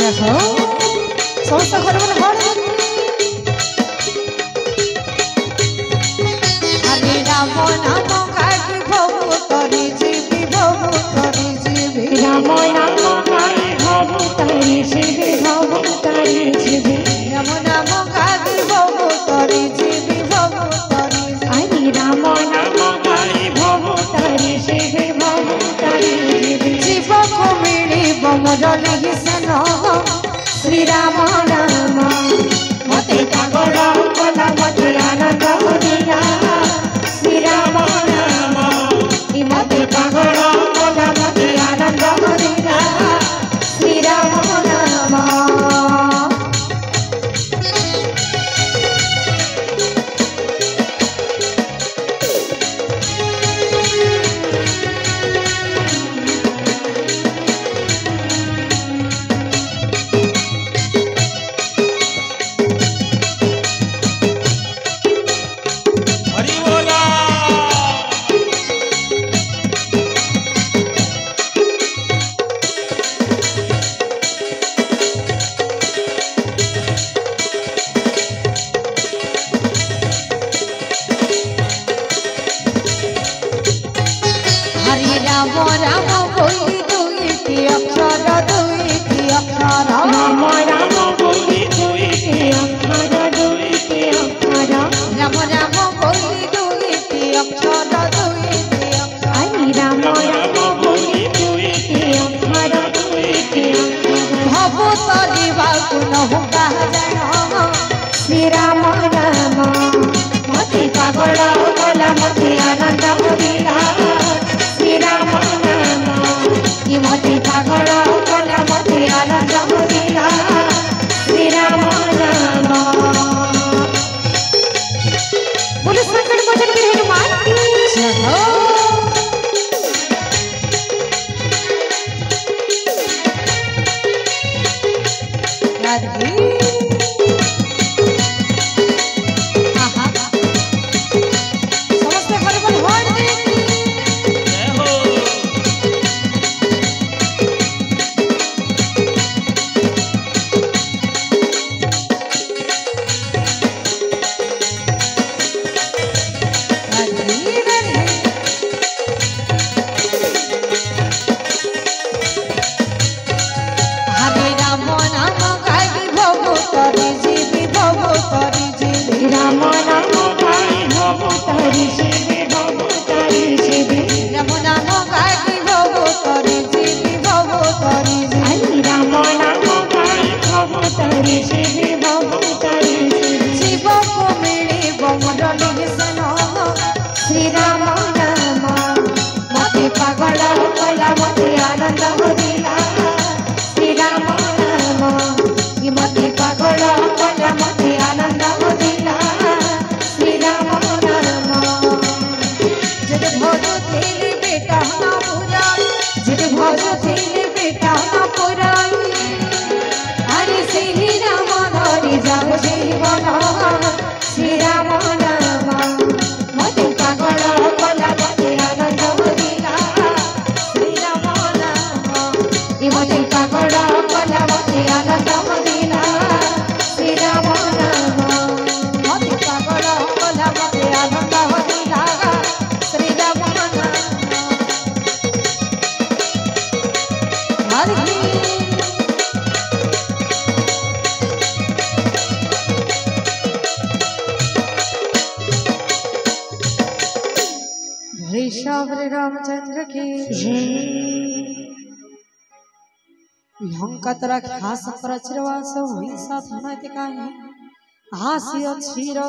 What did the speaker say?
समस्त घर में हरे राम नाम गाई भव तरी जीवी भव तरी जीवी राम नाम गाई भव तरी जीवी भव तरी जीवी राम नाम गाई भव तरी जीवी भव तरी हरे राम नाम गाई भव तरी जीवी भव तरी जीवी जीव को मिली मुरली सन श्री राम नाम मते पागल कला मते आनंद दिला श्री राम नाम मते पागल कला मते आनंद दिला श्री राम नाम राम राम बोली दुईटी अक्षर दुईटी अक्षर राम राम बोली दुईटी अक्षर दुईटी अक्षर राम राम बोली दुईटी अक्षर दुईटी अक्षर हरे राम राम बोली दुईटी अक्षर दुईटी अक्षर भव तरिवा कुनहु जान श्री राम नाम मते पागल कला मते आनंद दिला श्री राम नाम मते पागल कला मते आनंद दिला श्री राम नाम बोलो संकट मोचन वीर हनुमान की राधे राम नाम गाई भव तरी जीवी भव तरी जीवी राम नाम गाई भव तरी जीवी भव तरी हरे राम नाम गाई भव तरी जीवी भव तरी जीवी जीव को मिली मुरली सन श्री राम नाम मते पागल कला मते आनंद दिला श्री राम नाम मते पागल कला मते आनंद दिला श्री राम नाम जद भज थेले बेटा ना पुराई जद भज थेले बेटा ना पुराई हरे श्री राम धरि जाओ जीवन श्री राम नाम मते पागल कला मते आनंद दिला श्री राम नाम मते पागल कला मते आनंद दिला श्री राम नाम मते पागल कला मते आनंद दिला श्री राम नाम हरि श्री रामचंद्र की लंका तरा खास प्रचरवास हुई साथ में ते काहे हास्य क्षीर